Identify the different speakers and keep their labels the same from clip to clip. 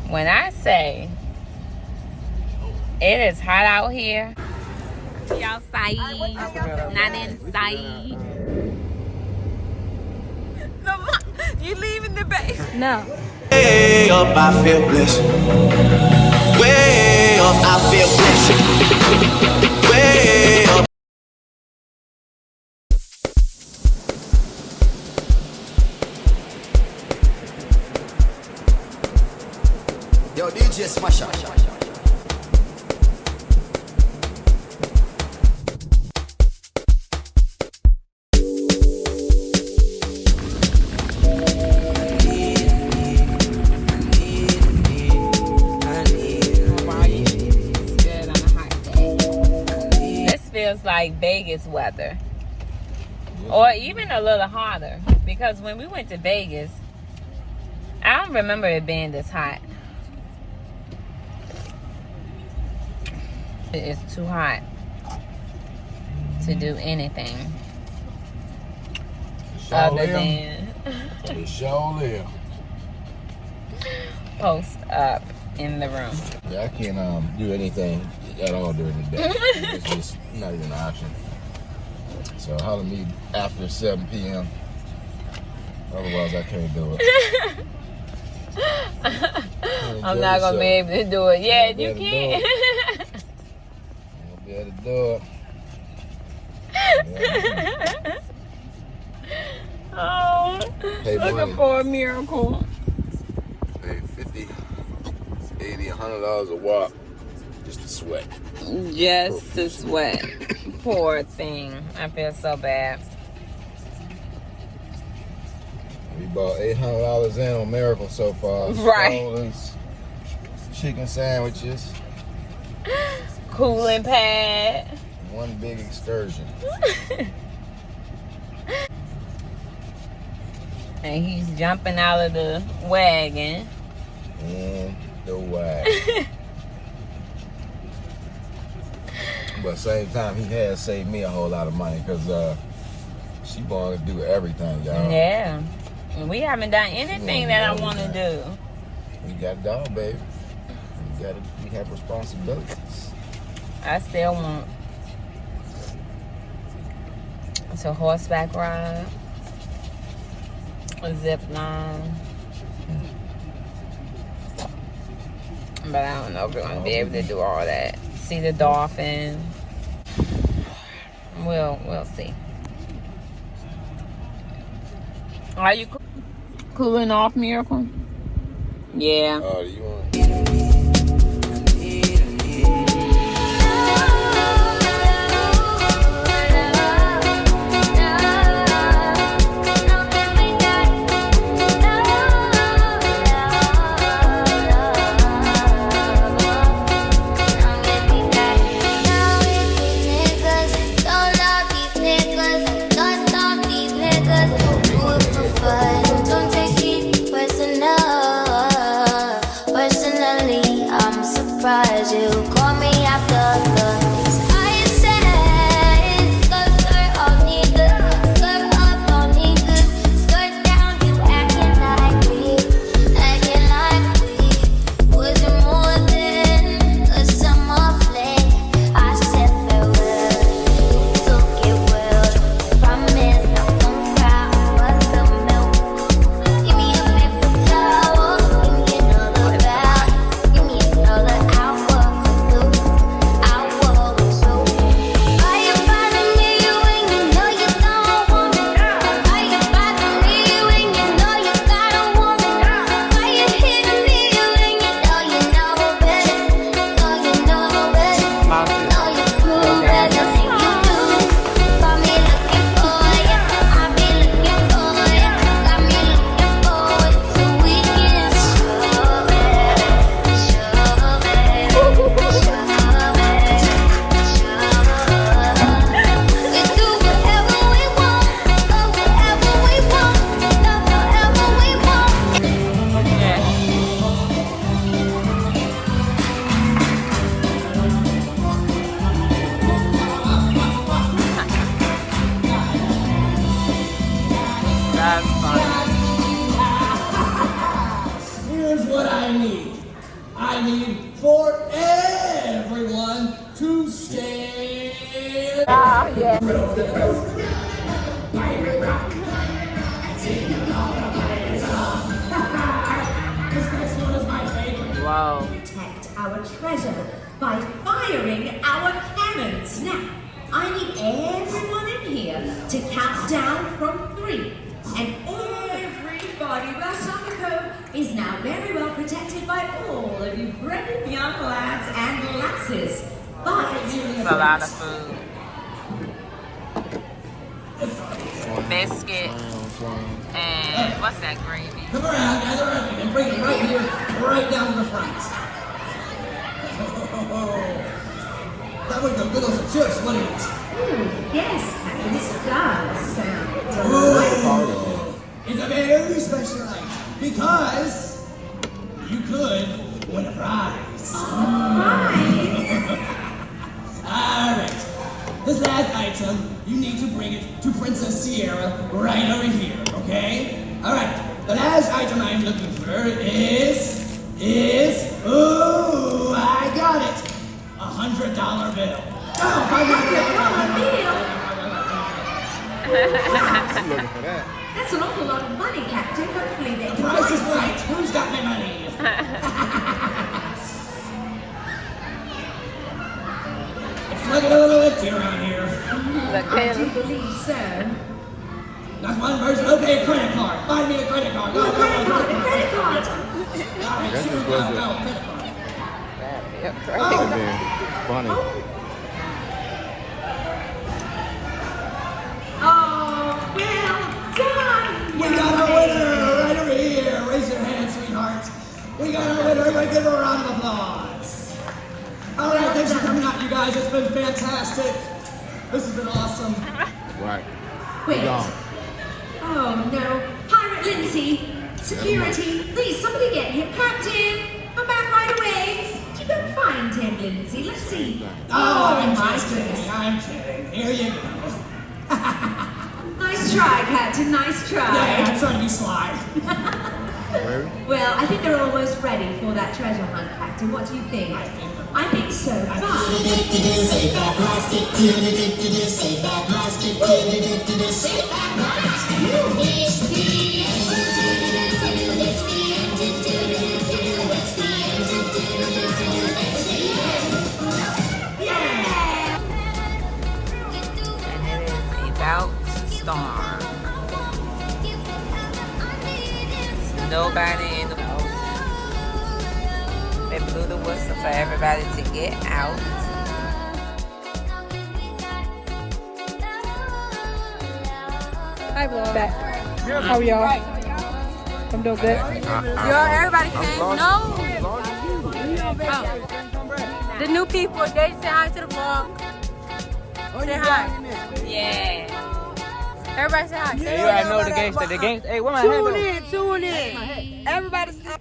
Speaker 1: When I say it is hot out here, we outside, not inside. You leaving the base? No.
Speaker 2: Way up, I feel blessed. Way up, I feel blessed. Way up. Yo, DJ Smasher.
Speaker 1: Feels like Vegas weather, or even a little hotter, because when we went to Vegas, I don't remember it being this hot. It's too hot to do anything other than post up in the room.
Speaker 3: Yeah, I can't do anything at all during the day. It's just not even an option. So holler me after 7 p.m. Otherwise, I can't do it.
Speaker 1: I'm not gonna be able to do it. Yeah, you can.
Speaker 3: I'm gonna be able to do it.
Speaker 1: Oh,
Speaker 3: Hey,
Speaker 1: looking for a miracle.
Speaker 3: Pay $50, $80, $100 a walk just to sweat.
Speaker 1: Just to sweat. Poor thing. I feel so bad.
Speaker 3: We bought $800 in on Miracle so far.
Speaker 1: Right.
Speaker 3: Strollers, chicken sandwiches.
Speaker 1: Cooling pad.
Speaker 3: One big excursion.
Speaker 1: And he's jumping out of the wagon.
Speaker 3: And the wagon. But at the same time, he has saved me a whole lot of money because she going to do everything, y'all.
Speaker 1: Yeah. We haven't done anything that I want to do.
Speaker 3: We got a dog, baby. We have responsibilities.
Speaker 1: I still want to horseback ride, a zip line. But I don't know if we're going to be able to do all that. See the dolphin. We'll see. Are you cooling off, Miracle? Yeah.
Speaker 3: Oh, you want?
Speaker 4: Personally I need for everyone to stand. This one is my favorite.
Speaker 1: Wow.
Speaker 5: Protect our treasure by firing our cannons. Now, I need everyone in here to count down from 3. And everybody rest on the cove is now very well protected by all of you brave young lads and lasses. But
Speaker 1: It's a lot of food. Biscuit and what's that gravy?
Speaker 4: Come around, gather everything, and bring it right here, right down to the front. That would go good on some chips, wouldn't it?
Speaker 5: yes, this does sound
Speaker 4: Oh, it's a very special night because you could win a prize. Alright. This last item, you need to bring it to Princess Sierra right over here, okay? Alright. The last item I'm looking for is ooh, I got it. $100 bill. Oh,
Speaker 3: Looking for that.
Speaker 5: That's an awful lot of money, Captain. Hopefully they
Speaker 4: the price is right. Who's got my money? It's looking a little empty around here.
Speaker 5: I do believe so.
Speaker 4: That's one person. Okay, a credit card. Find me a credit card. Go,
Speaker 5: The
Speaker 4: go,
Speaker 5: credit
Speaker 4: go,
Speaker 5: card,
Speaker 4: go.
Speaker 5: the credit card.
Speaker 4: All right,
Speaker 3: That's
Speaker 4: sure,
Speaker 3: just
Speaker 4: go,
Speaker 3: budget.
Speaker 4: go, credit card.
Speaker 3: That'd be funny.
Speaker 5: Oh, well done.
Speaker 4: We got our winner right over here. Raise your hand, sweetheart. We got our winner. Everybody give her a round of applause. All right, thanks for coming out, you guys. It's been fantastic. This has been awesome.
Speaker 3: Right.
Speaker 5: Wait.
Speaker 3: Gone.
Speaker 5: Oh no. Pirate Lindsay. Security. Please, somebody get here. Captain, I'm back right away. Did you go find him, Lindsay? Let's see.
Speaker 4: Oh, I'm
Speaker 5: my
Speaker 4: just kidding. I'm kidding. Here you go.
Speaker 5: Nice try, Captain. Nice try.
Speaker 4: Yeah, I'm trying to be sly.
Speaker 3: Where?
Speaker 5: Well, I think they're almost ready for that treasure hunt, Captain. What do you think? I think so. But
Speaker 1: And it is about to storm. Nobody in the boat. They blew the whistle for everybody to get out.
Speaker 6: Hi, vlog. How are y'all? I'm doing good.
Speaker 1: Everybody came? No.
Speaker 6: The new people, they say hi to the vlog. Say hi.
Speaker 1: Yeah.
Speaker 6: Everybody say hi.
Speaker 7: You already know the gangster. The gangster. Hey, where my head go?
Speaker 6: Tune in. Everybody say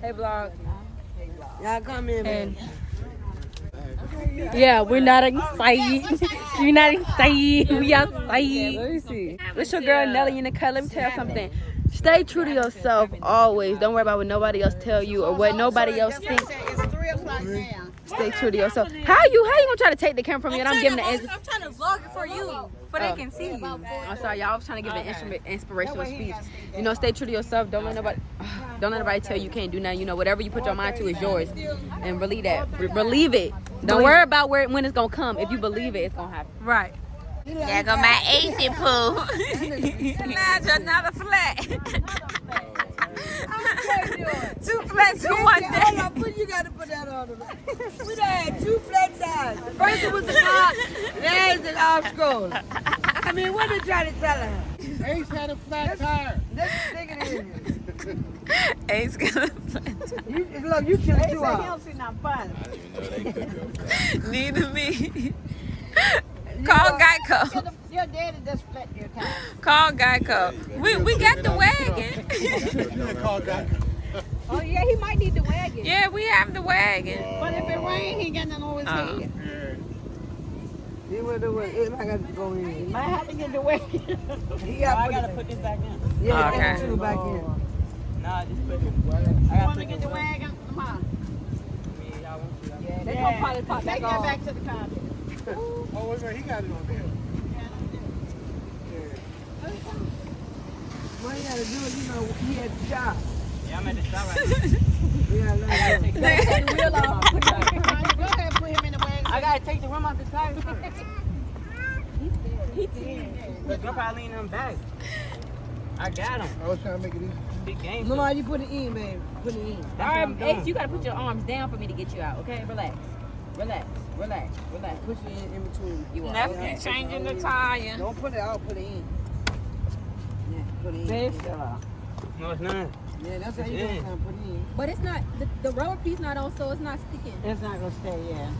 Speaker 6: hey, vlog. Y'all come in, man. Yeah, we're not excited. We're not excited. We outside. Let me see. It's your girl Nelly in the cut. Let me tell you something. Stay true to yourself always. Don't worry about what nobody else tell you or what nobody else thinks. Stay true to yourself. How you gonna try to take the camera from me and I'm giving the answer?
Speaker 8: I'm trying to vlog it for you, but they can see you.
Speaker 6: I'm sorry, y'all. I was trying to give an inspirational speech. You know, stay true to yourself. Don't let nobody tell you can't do nothing. You know, whatever you put your mind to is yours, and believe that. Believe it. Don't worry about when it's gonna come. If you believe it, it's gonna happen.
Speaker 8: Right.
Speaker 1: There go my AC pool. Imagine another flat. 2 flats in one day.
Speaker 9: You gotta put that on. We done had 2 flat tires. First it was the car, now it's the obstacle. I mean, what they trying to tell her?
Speaker 3: Ace had a flat tire.
Speaker 9: Let's stick it in.
Speaker 1: Ace got a flat.
Speaker 9: Look, you killed 2 hours.
Speaker 3: I didn't even know they could go flat.
Speaker 1: Neither me. Call Geico.
Speaker 9: Your daddy just flat your tire.
Speaker 1: Call Geico. We got the wagon.
Speaker 9: Oh yeah, he might need the wagon.
Speaker 1: Yeah, we have the wagon.
Speaker 9: But if it rains, he ain't got nothing on his head. He would do it. It might have to go in. He might have to get the wagon. I gotta put this back in. Yeah,
Speaker 1: Okay.
Speaker 9: put it back in.
Speaker 7: Nah, just put it.
Speaker 9: I gotta get the wagon. Come on.
Speaker 6: gonna probably pop back
Speaker 9: Take
Speaker 6: on.
Speaker 9: that back to the car.
Speaker 10: Oh, wait a minute, he got it on there.
Speaker 9: What he gotta do is, you know, he had the job.
Speaker 7: Yeah, I'm at the shop right now.
Speaker 9: We gotta let him.
Speaker 6: Take the wheel off.
Speaker 9: Go ahead, put him in the wagon.
Speaker 7: I gotta take the rim off the tire first. Look, I'm probably leaning him back. I got him.
Speaker 10: I was trying to make it easy.
Speaker 7: Big game.
Speaker 9: No, you put it in, baby. Put it in.
Speaker 6: All
Speaker 7: That's what I'm
Speaker 6: right,
Speaker 7: doing.
Speaker 6: Ace, you gotta put your arms down for me to get you out. Okay, relax. Relax.
Speaker 9: Push it in between.
Speaker 6: You are.
Speaker 1: Nephew changing the tire.
Speaker 9: Don't put it out, put it in. Yeah, put it in.
Speaker 6: Babe.
Speaker 7: No, it's not.
Speaker 9: Yeah, that's how you do it. Put it in.
Speaker 8: But it's not, the rubber piece not on, so it's not sticking.
Speaker 9: It's not gonna stay, yeah.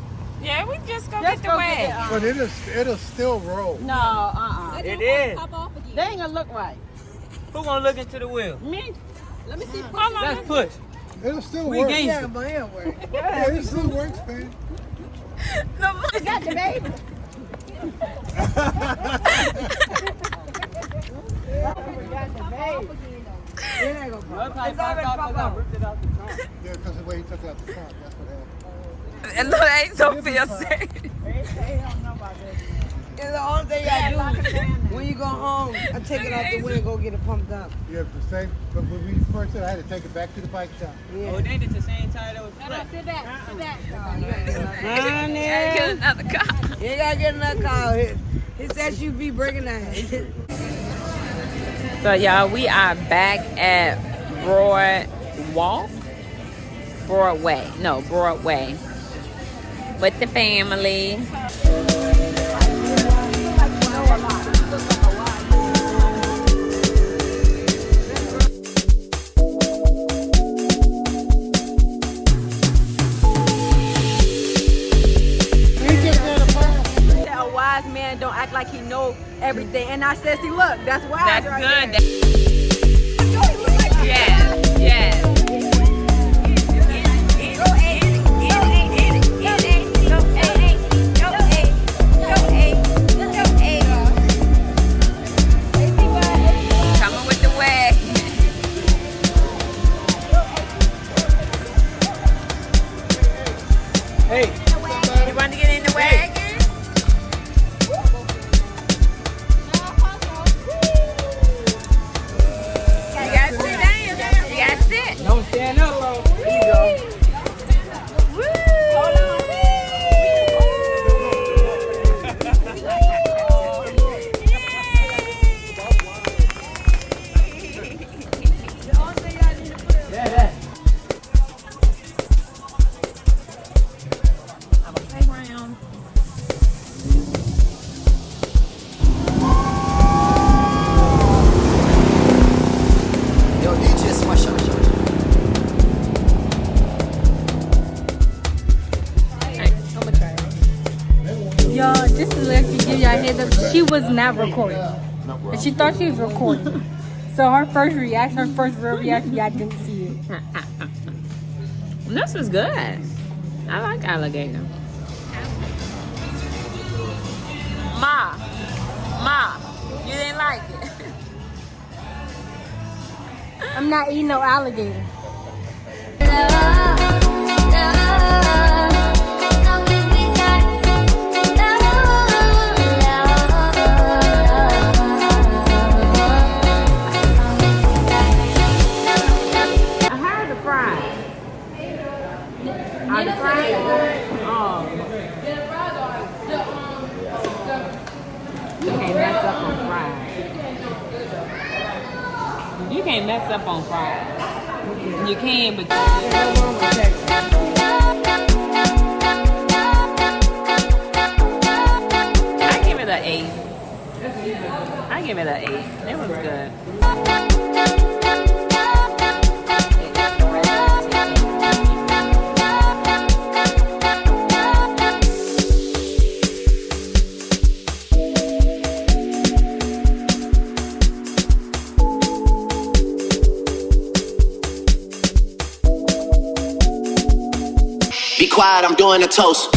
Speaker 1: Yeah, we just go get the wag.
Speaker 10: But it'll still roll.
Speaker 9: No,
Speaker 8: That
Speaker 7: It
Speaker 8: don't
Speaker 7: is.
Speaker 8: pop off again.
Speaker 9: They ain't gonna look right.
Speaker 7: Who gonna look into the wheel?
Speaker 9: Me?
Speaker 8: Let me see.
Speaker 1: Hold on.
Speaker 7: Let's push.
Speaker 10: It'll still
Speaker 7: We
Speaker 10: work.
Speaker 7: gangsta.
Speaker 9: Yeah, but it'll work.
Speaker 10: Yeah, it still works, man.
Speaker 9: Got the baby. Got the baby. It ain't gonna pop.
Speaker 7: Probably
Speaker 9: It's already
Speaker 7: popped
Speaker 9: popped
Speaker 7: off 'cause I
Speaker 9: off.
Speaker 7: ripped it out the trunk.
Speaker 10: Yeah, because the way he took out the trunk, that's what happened.
Speaker 1: And look, Ace don't feel safe.
Speaker 9: They don't know about this. It's the only thing I do. When you go home, I take it off the window and go get it pumped up.
Speaker 10: You have the same, but when we first said I had to take it back to the bike shop.
Speaker 9: Yeah.
Speaker 7: Oh, they did the same tire that was
Speaker 8: No,
Speaker 7: flat.
Speaker 8: sit back. Sit back.
Speaker 1: Gotta get another car.
Speaker 9: You gotta get another call. His SUV breaking down.
Speaker 1: So y'all, we are back at Broadway with the family.
Speaker 6: A wise man don't act like he know everything. And I said, see, look, that's wise.
Speaker 1: That's
Speaker 6: right
Speaker 1: good. Yes, yes. Coming with the wag.
Speaker 7: Hey,
Speaker 1: You want to get in the wagon? You got to sit down. You got to sit.
Speaker 7: don't stand up, bro. There you go.
Speaker 2: Yo, DJ Smasher.
Speaker 8: Y'all, just to let you give y'all a heads up, she was not recording. And she thought she was recording. So her first reaction, y'all didn't see it.
Speaker 1: This is good. I like alligator. Ma, you didn't like it.
Speaker 8: I'm not eating no alligator.
Speaker 1: I heard the fries. Are the fries good? Oh. You can't mess up on fries. You can't mess up on fries. You can, but I give it an 8. I give it an 8. It was good.
Speaker 2: Be quiet, I'm doing a toast.